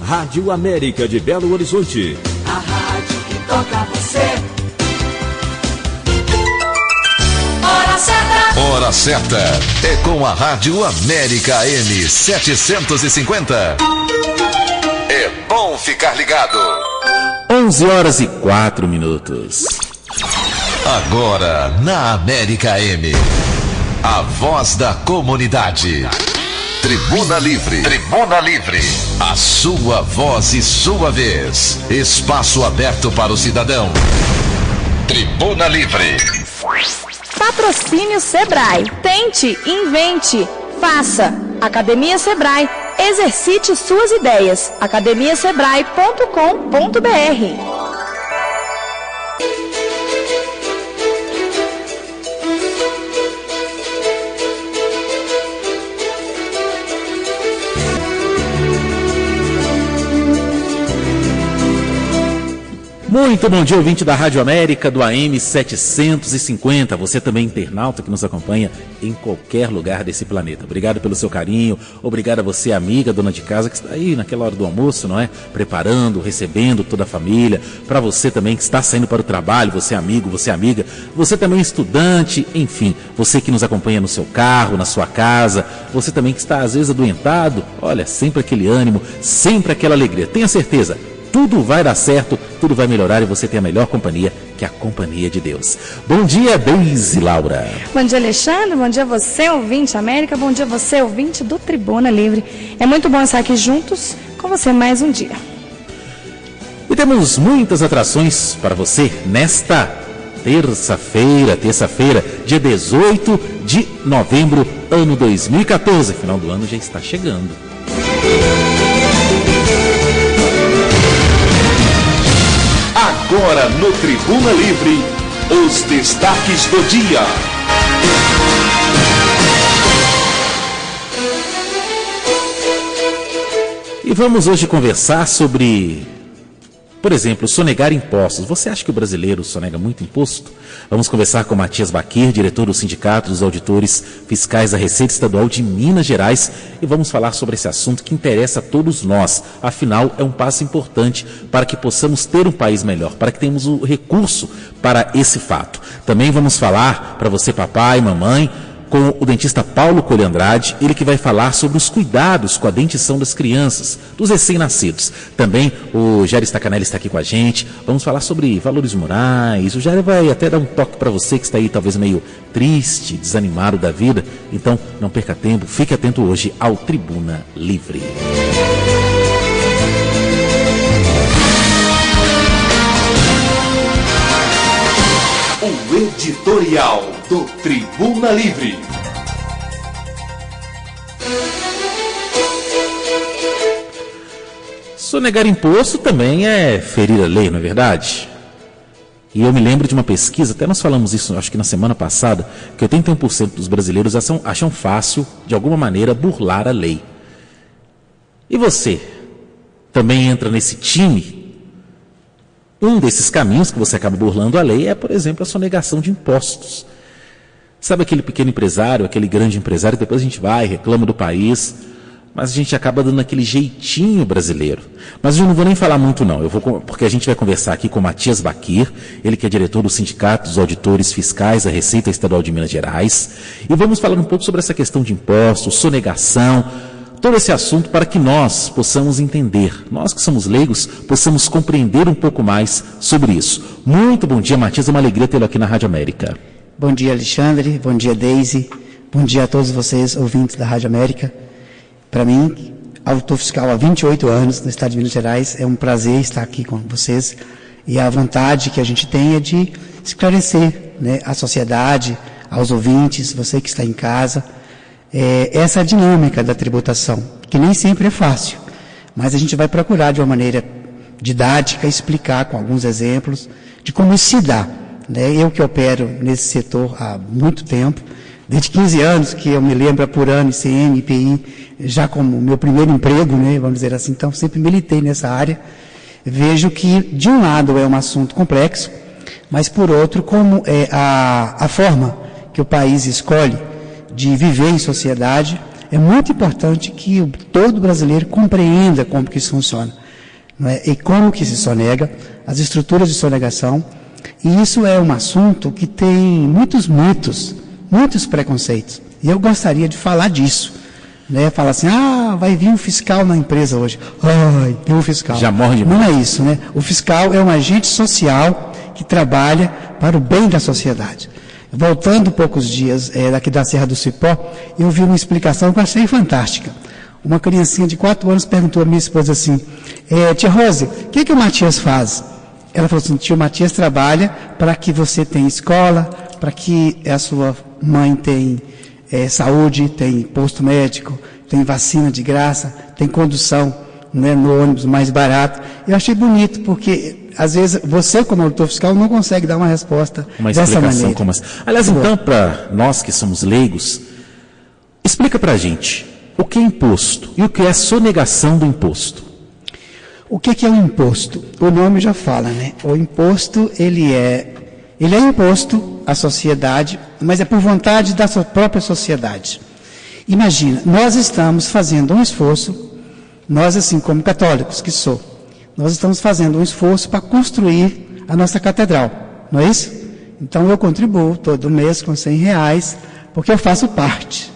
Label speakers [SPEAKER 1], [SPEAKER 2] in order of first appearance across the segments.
[SPEAKER 1] Rádio América de Belo Horizonte.
[SPEAKER 2] A rádio que toca você. Hora certa.
[SPEAKER 3] Hora certa é com a Rádio América AM 750. É bom ficar ligado.
[SPEAKER 4] 11h04.
[SPEAKER 3] Agora na América AM, a voz da comunidade. Tribuna Livre. Tribuna Livre. A sua voz e sua vez. Espaço aberto para o cidadão. Tribuna Livre.
[SPEAKER 5] Patrocínio Sebrae. Tente, invente, faça. Academia Sebrae. Exercite suas ideias. academiasebrae.com.br.
[SPEAKER 4] Muito bom dia, ouvinte da Rádio América, do AM 750. Você também, internauta que nos acompanha em qualquer lugar desse planeta. Obrigado pelo seu carinho, obrigado a você, amiga, dona de casa, que está aí naquela hora do almoço, não é? Preparando, recebendo toda a família. Para você também que está saindo para o trabalho, você amigo, você amiga, você também estudante, enfim, você que nos acompanha no seu carro, na sua casa, você também que está às vezes adoentado, olha, sempre aquele ânimo, sempre aquela alegria. Tenha certeza, tudo vai dar certo, tudo vai melhorar e você tem a melhor companhia, que é a companhia de Deus. Bom dia, Deise Laura.
[SPEAKER 5] Bom dia, Alexandre. Bom dia você, ouvinte América. Bom dia você, ouvinte do Tribuna Livre. É muito bom estar aqui juntos com você mais um dia.
[SPEAKER 4] E temos muitas atrações para você nesta terça-feira, dia 18 de novembro, ano 2014. Final do ano já está chegando.
[SPEAKER 1] Agora no Tribuna Livre, os destaques do dia.
[SPEAKER 4] E vamos hoje conversar sobre, por exemplo, sonegar impostos. Você acha que o brasileiro sonega muito imposto? Vamos conversar com Matias Baquir, diretor do Sindicato dos Auditores Fiscais da Receita Estadual de Minas Gerais, e vamos falar sobre esse assunto que interessa a todos nós. Afinal, é um passo importante para que possamos ter um país melhor, para que tenhamos o recurso para esse fato. Também vamos falar para você, papai, mamãe, com o dentista Paulo Colho Andrade, ele que vai falar sobre os cuidados com a dentição das crianças, dos recém-nascidos. Também o Jair Stacanelli está aqui com a gente, vamos falar sobre valores morais. O Jair vai até dar um toque para você que está aí talvez meio triste, desanimado da vida. Então não perca tempo, fique atento hoje ao Tribuna Livre.
[SPEAKER 1] O editorial do Tribuna Livre.
[SPEAKER 4] Sonegar imposto também é ferir a lei, não é verdade? E eu me lembro de uma pesquisa, até nós falamos isso, acho que na semana passada, que 81% dos brasileiros acham fácil, de alguma maneira, burlar a lei. E você também entra nesse time? Um desses caminhos que você acaba burlando a lei é, por exemplo, a sonegação de impostos. Sabe aquele pequeno empresário, aquele grande empresário, depois a gente vai, reclama do país, mas a gente acaba dando aquele jeitinho brasileiro. Mas eu não vou nem falar muito não, porque a gente vai conversar aqui com o Matias Baquir, ele que é diretor do Sindicato dos Auditores Fiscais da Receita Estadual de Minas Gerais, e vamos falar um pouco sobre essa questão de impostos, sonegação, todo esse assunto para que nós possamos entender, nós que somos leigos, possamos compreender um pouco mais sobre isso. Muito bom dia, Matias, é uma alegria tê-lo aqui na Rádio América.
[SPEAKER 6] Bom dia, Alexandre, bom dia, Deise, bom dia a todos vocês, ouvintes da Rádio América. Para mim, auditor fiscal há 28 anos no estado de Minas Gerais, é um prazer estar aqui com vocês e a vontade que a gente tem é de esclarecer, né, a sociedade, aos ouvintes, você que está em casa, essa dinâmica da tributação, que nem sempre é fácil, mas a gente vai procurar de uma maneira didática explicar com alguns exemplos de como isso se dá. Né? Eu que opero nesse setor há muito tempo, desde 15 anos que eu me lembro apurando ICM, IPI, já como meu primeiro emprego, né, vamos dizer assim, então sempre militei nessa área, vejo que de um lado é um assunto complexo, mas por outro como é a forma que o país escolhe de viver em sociedade É muito importante que todo brasileiro compreenda como que isso funciona, não é? E como que se sonega, as estruturas de sonegação. E isso é um assunto que tem muitos mitos, muitos preconceitos. E eu gostaria de falar disso. Né? Fala assim, vai vir um fiscal na empresa hoje. Ai, tem um fiscal.
[SPEAKER 4] Já morre de medo.
[SPEAKER 6] Não é isso, né? O fiscal é um agente social que trabalha para o bem da sociedade. Voltando poucos dias daqui da Serra do Cipó, eu vi uma explicação que eu achei fantástica. Uma criancinha de 4 anos perguntou à minha esposa assim, tia Rose, o que o Matias faz? Ela falou assim, tio Matias trabalha para que você tenha escola, para que a sua mãe tenha saúde, tem posto médico, tem vacina de graça, tem condução, né, no ônibus mais barato. Eu achei bonito, porque às vezes você, como auditor fiscal, não consegue dar uma resposta dessa maneira.
[SPEAKER 4] Como essa. Aliás, então, para nós que somos leigos, explica para a gente o que é imposto e o que é sonegação do imposto.
[SPEAKER 6] O que é o imposto? O nome já fala, né? O imposto, ele é imposto à sociedade, mas é por vontade da sua própria sociedade. Imagina, nós estamos fazendo um esforço, nós assim como católicos que sou, nós estamos fazendo um esforço para construir a nossa catedral, não é isso? Então eu contribuo todo mês com R$100, porque eu faço parte.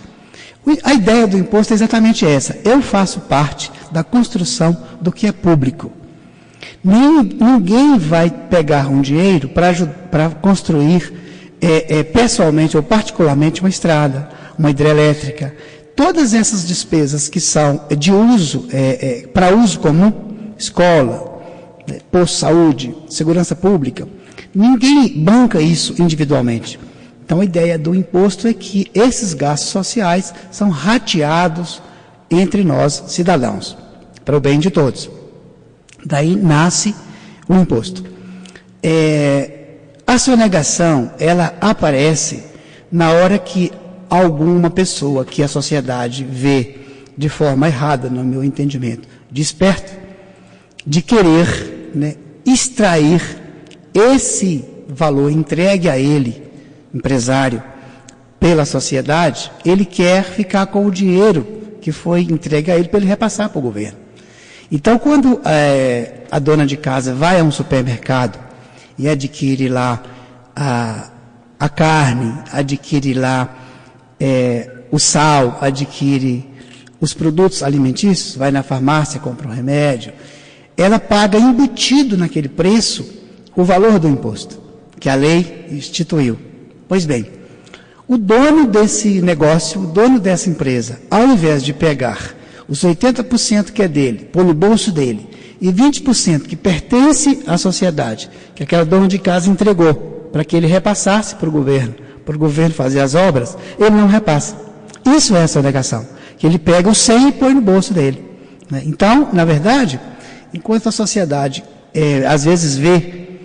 [SPEAKER 6] A ideia do imposto é exatamente essa, eu faço parte da construção do que é público. Ninguém vai pegar um dinheiro para construir pessoalmente ou particularmente uma estrada, uma hidrelétrica. Todas essas despesas que são de uso, para uso comum, escola, posto de saúde, segurança pública, ninguém banca isso individualmente. Então a ideia do imposto é que esses gastos sociais são rateados entre nós, cidadãos, para o bem de todos. Daí nasce o imposto. A sonegação, ela aparece na hora que alguma pessoa que a sociedade vê de forma errada, no meu entendimento, desperta, de querer, né, extrair esse valor entregue a ele, empresário, pela sociedade, ele quer ficar com o dinheiro que foi entregue a ele para ele repassar para o governo. Então, quando a dona de casa vai a um supermercado e adquire lá a carne, adquire lá o sal, adquire os produtos alimentícios, vai na farmácia, compra um remédio, ela paga embutido naquele preço o valor do imposto, que a lei instituiu. Pois bem, o dono desse negócio, o dono dessa empresa, ao invés de pegar os 80% que é dele, pôr no bolso dele, e 20% que pertence à sociedade, que aquela dona de casa entregou, para que ele repassasse para o governo fazer as obras, ele não repassa. Isso é a sonegação, que ele pega o 100 e põe no bolso dele. Né? Então, na verdade, enquanto a sociedade às vezes vê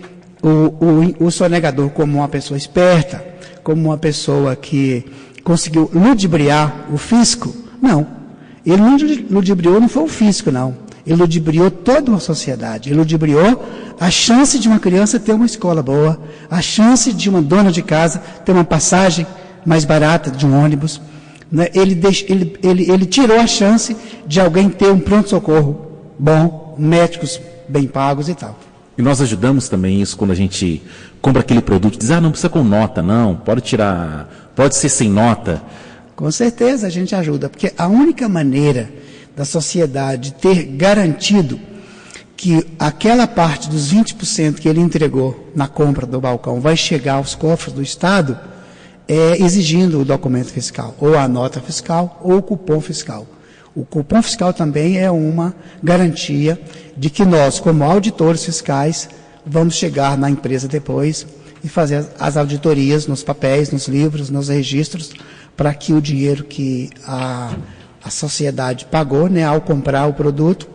[SPEAKER 6] o sonegador como uma pessoa esperta, como uma pessoa que conseguiu ludibriar o fisco, não. Ele não ludibriou, não foi o fisco, não. Ele ludibriou toda uma sociedade. Ele ludibriou a chance de uma criança ter uma escola boa, a chance de uma dona de casa ter uma passagem mais barata de um ônibus. Né? Ele tirou a chance de alguém ter um pronto-socorro bom, médicos bem pagos e tal.
[SPEAKER 4] E nós ajudamos também isso quando a gente compra aquele produto e diz, não precisa com nota, não, pode ser sem nota.
[SPEAKER 6] Com certeza a gente ajuda, porque a única maneira da sociedade ter garantido que aquela parte dos 20% que ele entregou na compra do balcão vai chegar aos cofres do Estado é exigindo o documento fiscal, ou a nota fiscal, ou o cupom fiscal. O cupom fiscal também é uma garantia de que nós, como auditores fiscais, vamos chegar na empresa depois e fazer as auditorias nos papéis, nos livros, nos registros, para que o dinheiro que a sociedade pagou, né, ao comprar o produto,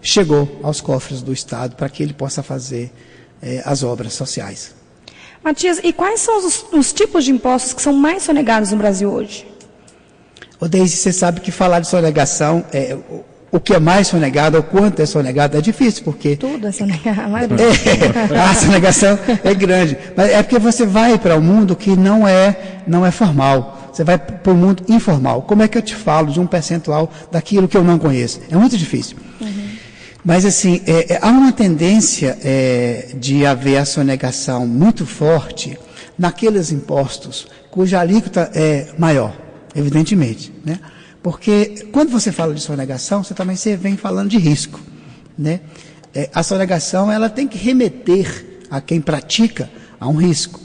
[SPEAKER 6] chegou aos cofres do Estado para que ele possa fazer as obras sociais.
[SPEAKER 5] Matias, e quais são os tipos de impostos que são mais sonegados no Brasil hoje?
[SPEAKER 6] Ô Deise, você sabe que falar de sonegação, o que é mais sonegado, o quanto é sonegado, é difícil, porque...
[SPEAKER 5] Tudo é sonegado, a maioria.
[SPEAKER 6] A sonegação é grande. Mas é porque você vai para um mundo que não é formal. você vai para o mundo informal. Como é que eu te falo de um percentual daquilo que eu não conheço? É muito difícil. Mas, assim, há uma tendência de haver a sonegação muito forte naqueles impostos cuja alíquota é maior, evidentemente, né? Porque quando você fala de sonegação, você também vem falando de risco, né? A sonegação, ela tem que remeter a quem pratica a um risco.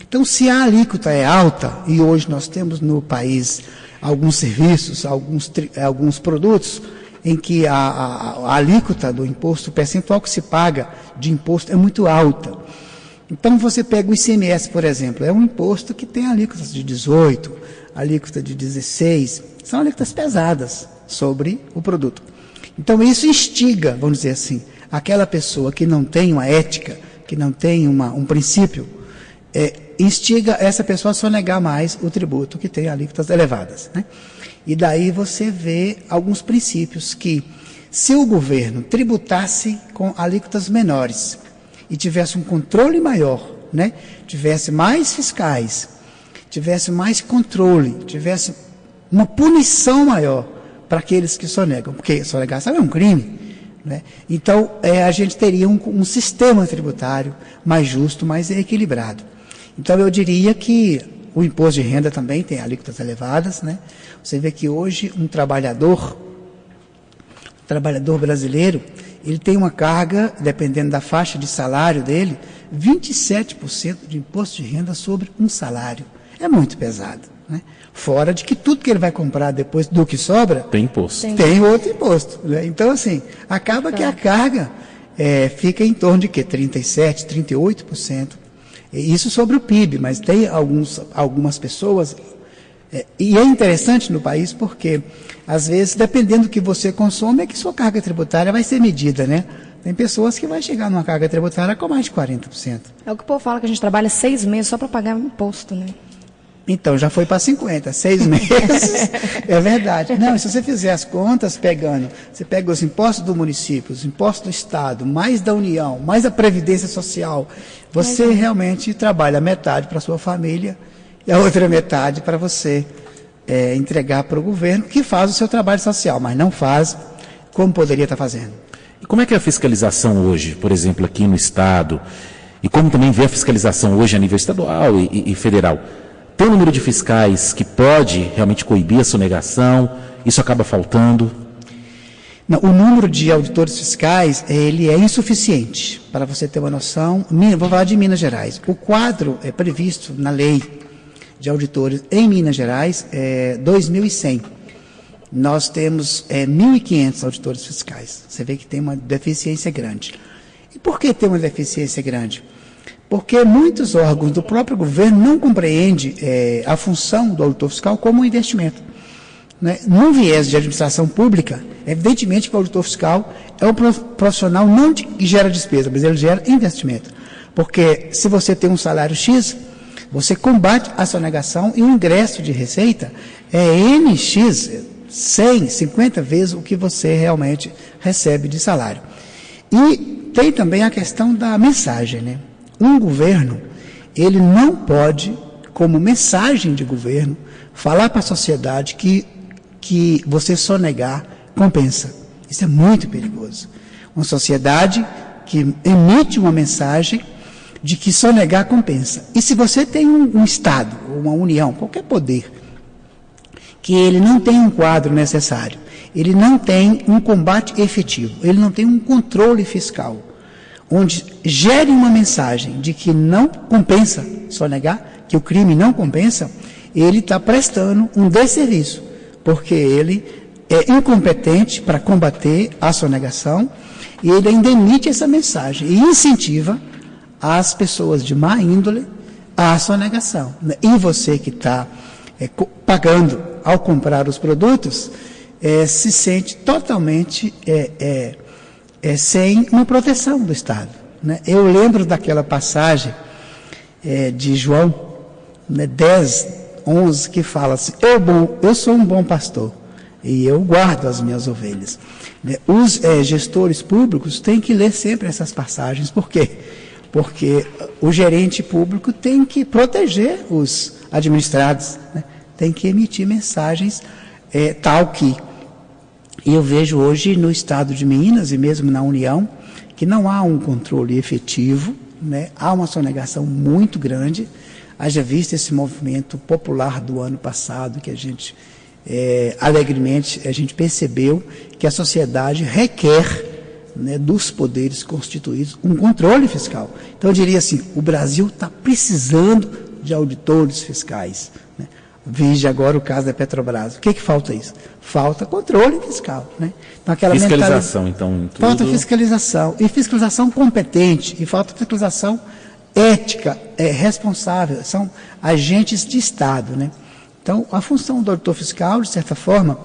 [SPEAKER 6] Então, se a alíquota é alta, e hoje nós temos no país alguns serviços, alguns produtos, em que a alíquota do imposto, o percentual que se paga de imposto é muito alta. Então, você pega o ICMS, por exemplo, é um imposto que tem alíquotas de 18%, alíquota de 16%, são alíquotas pesadas sobre o produto. Então, isso instiga, vamos dizer assim, aquela pessoa que não tem uma ética, que não tem um princípio, instiga essa pessoa a sonegar mais o tributo que tem alíquotas elevadas, né? E daí você vê alguns princípios que, se o governo tributasse com alíquotas menores e tivesse um controle maior, né? Tivesse mais fiscais, tivesse mais controle, tivesse uma punição maior para aqueles que sonegam, porque sonegação é um crime, né? Então, a gente teria um sistema tributário mais justo, mais equilibrado. Então, eu diria que o imposto de renda também tem alíquotas elevadas, né? Você vê que hoje um trabalhador brasileiro, ele tem uma carga, dependendo da faixa de salário dele, 27% de imposto de renda sobre um salário. É muito pesado, né? Fora de que tudo que ele vai comprar depois do que sobra,
[SPEAKER 4] tem imposto.
[SPEAKER 6] Tem outro imposto, né? Então, assim, acaba que a carga fica em torno de 37%, 38%. Isso sobre o PIB, mas tem algumas pessoas, e é interessante no país porque, às vezes, dependendo do que você consome, é que sua carga tributária vai ser medida, né? Tem pessoas que vão chegar numa carga tributária com mais de 40%.
[SPEAKER 5] É o que o povo fala, que a gente trabalha 6 meses só para pagar imposto, né?
[SPEAKER 6] Então, já foi para 50, 6 meses, é verdade. Não, se você fizer as contas você pega os impostos do município, os impostos do Estado, mais da União, mais a Previdência Social, você realmente trabalha metade para a sua família e a outra metade para você entregar para o governo, que faz o seu trabalho social, mas não faz como poderia estar fazendo.
[SPEAKER 4] E como é que é a fiscalização hoje, por exemplo, aqui no Estado, e como também vê a fiscalização hoje a nível estadual e federal? Tem um número de fiscais que pode realmente coibir a sonegação? Isso acaba faltando?
[SPEAKER 6] Não, o número de auditores fiscais, ele é insuficiente. Para você ter uma noção, vou falar de Minas Gerais. O quadro é previsto na lei de auditores em Minas Gerais, 2.100. Nós temos 1.500 auditores fiscais. Você vê que tem uma deficiência grande. E por que tem uma deficiência grande? Porque muitos órgãos do próprio governo não compreendem a função do auditor fiscal como um investimento, né? Num viés de administração pública, evidentemente que o auditor fiscal é um profissional não que gera despesa, mas ele gera investimento. Porque se você tem um salário X, você combate a sonegação e o ingresso de receita é NX, 100, 50 vezes o que você realmente recebe de salário. E tem também a questão da mensagem, né? Um governo, ele não pode, como mensagem de governo, falar para a sociedade que você sonegar compensa. Isso é muito perigoso. Uma sociedade que emite uma mensagem de que sonegar compensa. E se você tem um Estado, uma União, qualquer poder, que ele não tem um quadro necessário, ele não tem um combate efetivo, ele não tem um controle fiscal, onde gere uma mensagem de que não compensa sonegar, que o crime não compensa, ele está prestando um desserviço, porque ele é incompetente para combater a sonegação e ele ainda emite essa mensagem e incentiva as pessoas de má índole à sonegação. E você que está pagando ao comprar os produtos, se sente totalmente sem uma proteção do Estado, né? Eu lembro daquela passagem de João 10, 11, que fala assim: eu sou um bom pastor e eu guardo as minhas ovelhas. Os gestores públicos têm que ler sempre essas passagens. Por quê? Porque o gerente público tem que proteger os administrados, né? tem que emitir mensagens tal que... E eu vejo hoje no estado de Minas e mesmo na União que não há um controle efetivo, né? Há uma sonegação muito grande. Haja visto esse movimento popular do ano passado, que a gente, alegremente, a gente percebeu que a sociedade requer, né, dos poderes constituídos um controle fiscal. Então eu diria assim, o Brasil está precisando de auditores fiscais, né? Veja agora o caso da Petrobras. O que falta isso? Falta controle fiscal, né? Então, aquela
[SPEAKER 4] fiscalização, então, em tudo.
[SPEAKER 6] Falta fiscalização, e fiscalização competente, e falta fiscalização ética, responsável, são agentes de Estado, né? Então, a função do auditor fiscal, de certa forma,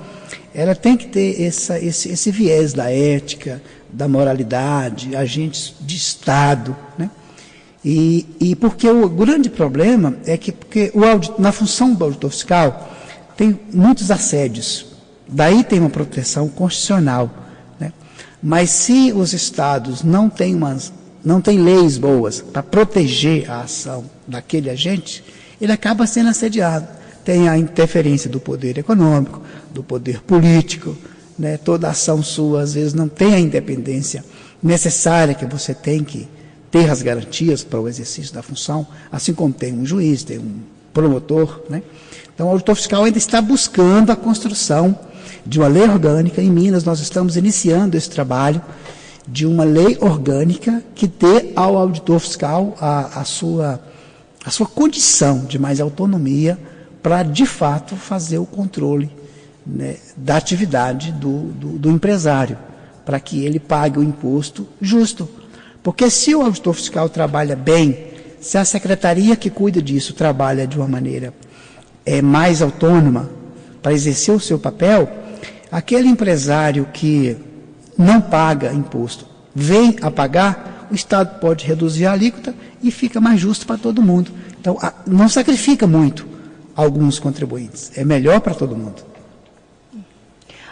[SPEAKER 6] ela tem que ter esse viés da ética, da moralidade, agentes de Estado, né? E porque o grande problema é que na função do auditor fiscal tem muitos assédios, daí tem uma proteção constitucional, né? Mas se os estados não têm leis boas para proteger a ação daquele agente, ele acaba sendo assediado. Tem a interferência do poder econômico, do poder político, né? Toda ação sua às vezes não tem a independência necessária que você tem que ter as garantias para o exercício da função, assim como tem um juiz, tem um promotor, né? Então, o auditor fiscal ainda está buscando a construção de uma lei orgânica. Em Minas, nós estamos iniciando esse trabalho de uma lei orgânica que dê ao auditor fiscal a sua condição de mais autonomia para, de fato, fazer o controle, né, da atividade do empresário, para que ele pague o imposto justo. Porque se o auditor fiscal trabalha bem, se a secretaria que cuida disso trabalha de uma maneira mais autônoma para exercer o seu papel, aquele empresário que não paga imposto vem a pagar, o Estado pode reduzir a alíquota e fica mais justo para todo mundo. Então, não sacrifica muito alguns contribuintes, é melhor para todo mundo.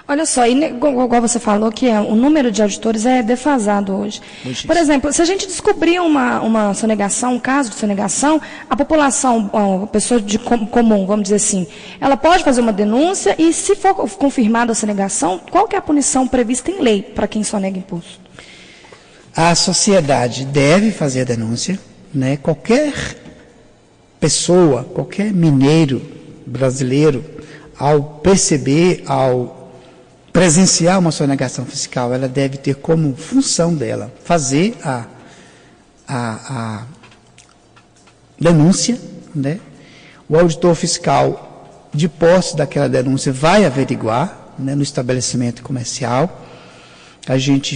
[SPEAKER 5] Olha só, igual você falou que o número de auditores é defasado hoje. Por exemplo, se a gente descobrir uma sonegação, um caso de sonegação, a população, a pessoa comum, vamos dizer assim, ela pode fazer uma denúncia e, se for confirmada a sonegação, qual que é a punição prevista em lei para quem sonega imposto?
[SPEAKER 6] A sociedade deve fazer a denúncia, né? Qualquer pessoa, qualquer mineiro brasileiro, ao perceber, ao presenciar uma sonegação fiscal, ela deve ter como função dela fazer a denúncia, né? O auditor fiscal, de posse daquela denúncia, vai averiguar, né, no estabelecimento comercial. A gente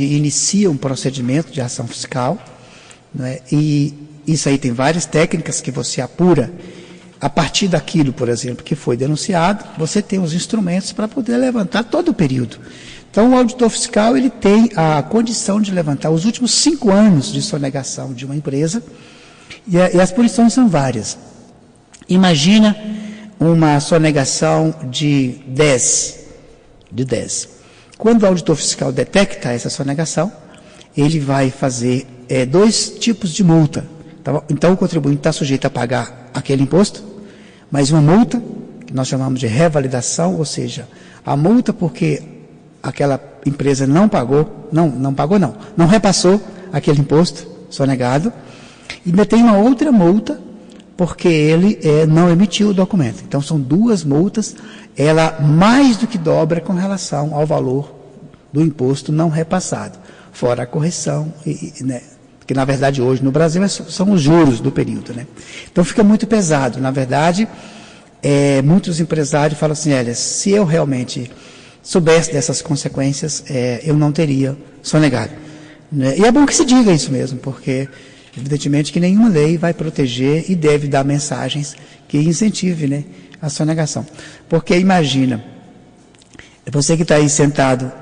[SPEAKER 6] inicia um procedimento de ação fiscal, né? E isso aí tem várias técnicas que você apura. A partir daquilo, por exemplo, que foi denunciado, você tem os instrumentos para poder levantar todo o período. Então, o auditor fiscal, ele tem a condição de levantar os últimos 5 anos de sonegação de uma empresa, e as punições são várias. Imagina uma sonegação de 10. Quando o auditor fiscal detecta essa sonegação, ele vai fazer 2 tipos de multa. Então, o contribuinte está sujeito a pagar aquele imposto, mas uma multa, que nós chamamos de revalidação, ou seja, a multa porque aquela empresa não repassou aquele imposto sonegado, e ainda tem uma outra multa porque ele não emitiu o documento. Então, são 2 multas, ela mais do que dobra com relação ao valor do imposto não repassado, fora a correção, né? Que na verdade hoje no Brasil são os juros do período, né? Então fica muito pesado. Na verdade, muitos empresários falam assim, olha, se eu realmente soubesse dessas consequências, eu não teria sonegado, né? E é bom que se diga isso mesmo, porque evidentemente que nenhuma lei vai proteger e deve dar mensagens que incentive, né, a sonegação. Porque imagina, você que está aí sentado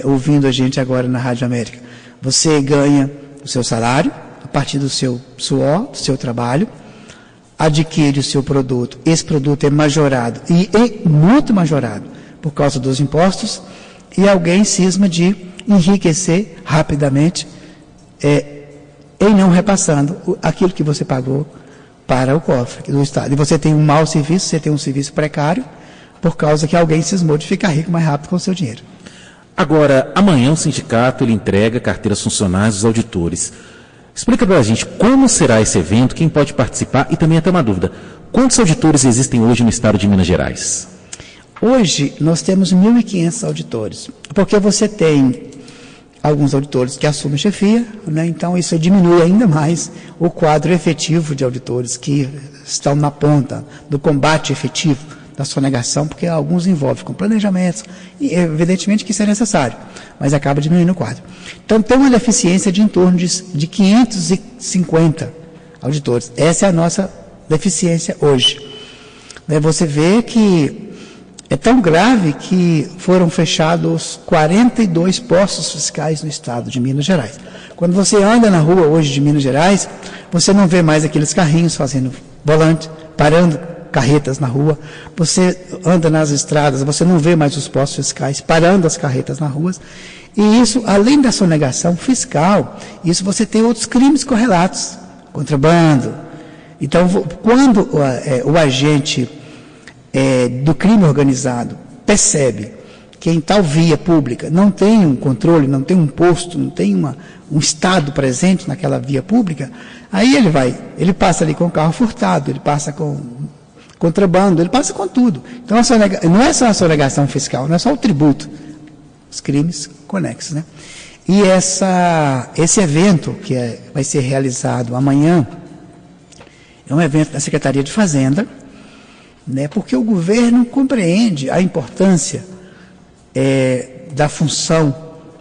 [SPEAKER 6] ouvindo a gente agora na Rádio América, você ganha o seu salário, a partir do seu suor, do seu trabalho, adquire o seu produto, esse produto é majorado, e muito majorado, por causa dos impostos, e alguém cisma de enriquecer rapidamente, em não repassando aquilo que você pagou, para o cofre do Estado. E você tem um mau serviço, você tem um serviço precário, por causa que alguém cismou de ficar rico mais rápido com o seu dinheiro.
[SPEAKER 4] Agora, amanhã o sindicato ele entrega carteiras funcionais dos auditores. Explica para a gente como será esse evento, quem pode participar e também até uma dúvida. Quantos auditores existem hoje no estado de Minas Gerais?
[SPEAKER 6] Hoje nós temos 1.500 auditores, porque você tem alguns auditores que assumem chefia, né? Então isso diminui ainda mais o quadro efetivo de auditores que estão na ponta do combate efetivo da sonegação, porque alguns envolvem com planejamentos, e evidentemente que isso é necessário, mas acaba diminuindo o quadro. Então tem uma deficiência de em torno de 550 auditores. Essa é a nossa deficiência hoje. Você vê que é tão grave que foram fechados 42 postos fiscais no estado de Minas Gerais. Quando você anda na rua hoje de Minas Gerais, você não vê mais aqueles carrinhos fazendo volante, parando carretas na rua, você anda nas estradas, você não vê mais os postos fiscais parando as carretas nas ruas, e isso, além da sonegação fiscal, isso você tem outros crimes correlatos, contrabando. Então, quando o agente do crime organizado percebe que em tal via pública não tem um controle, não tem um posto, não tem um Estado presente naquela via pública, aí ele passa ali com o carro furtado, ele passa com contrabando, ele passa com tudo. Então, não é só a sonegação fiscal, não é só o tributo, os crimes conexos, né? E esse evento, que vai ser realizado amanhã, é um evento da Secretaria de Fazenda, né? Porque o governo compreende a importância da função,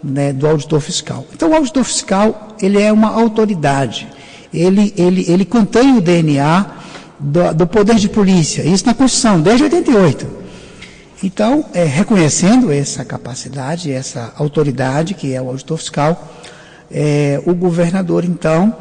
[SPEAKER 6] né, do auditor fiscal. Então, o auditor fiscal, ele é uma autoridade, ele contém o DNA do poder de polícia, isso na Constituição, desde 88. Então, reconhecendo essa capacidade, essa autoridade, que é o auditor fiscal, o governador, então,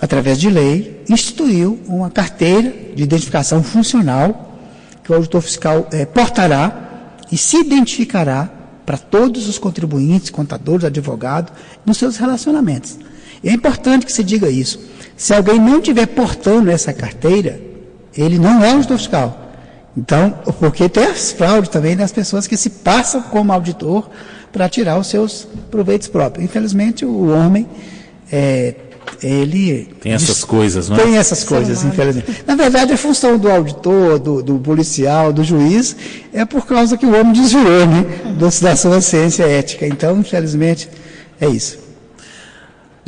[SPEAKER 6] através de lei, instituiu uma carteira de identificação funcional, que o auditor fiscal portará e se identificará para todos os contribuintes, contadores, advogados, nos seus relacionamentos. E é importante que se diga isso. Se alguém não estiver portando essa carteira, ele não é auditor fiscal. Então, porque tem as fraudes também das pessoas que se passam como auditor para tirar os seus proveitos próprios. Infelizmente, o homem, ele...
[SPEAKER 4] Tem essas coisas, não é?
[SPEAKER 6] Tem essas coisas, infelizmente. Na verdade, a função do auditor, do policial, do juiz, é por causa que o homem desviou, né, da sua ciência ética. Então, infelizmente, é isso.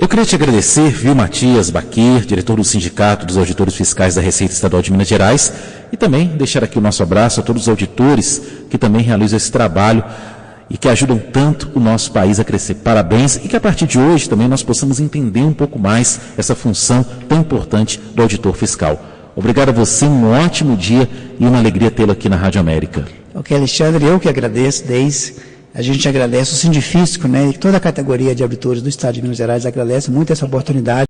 [SPEAKER 4] Eu queria te agradecer, viu, Matias Baquir, diretor do Sindicato dos Auditores Fiscais da Receita Estadual de Minas Gerais, e também deixar aqui o nosso abraço a todos os auditores que também realizam esse trabalho e que ajudam tanto o nosso país a crescer. Parabéns, e que a partir de hoje também nós possamos entender um pouco mais essa função tão importante do auditor fiscal. Obrigado a você, um ótimo dia e uma alegria tê-lo aqui na Rádio América.
[SPEAKER 6] Ok, Alexandre, eu que agradeço, a gente agradece o Sindifisco, né, e toda a categoria de auditores do Estado de Minas Gerais agradece muito essa oportunidade.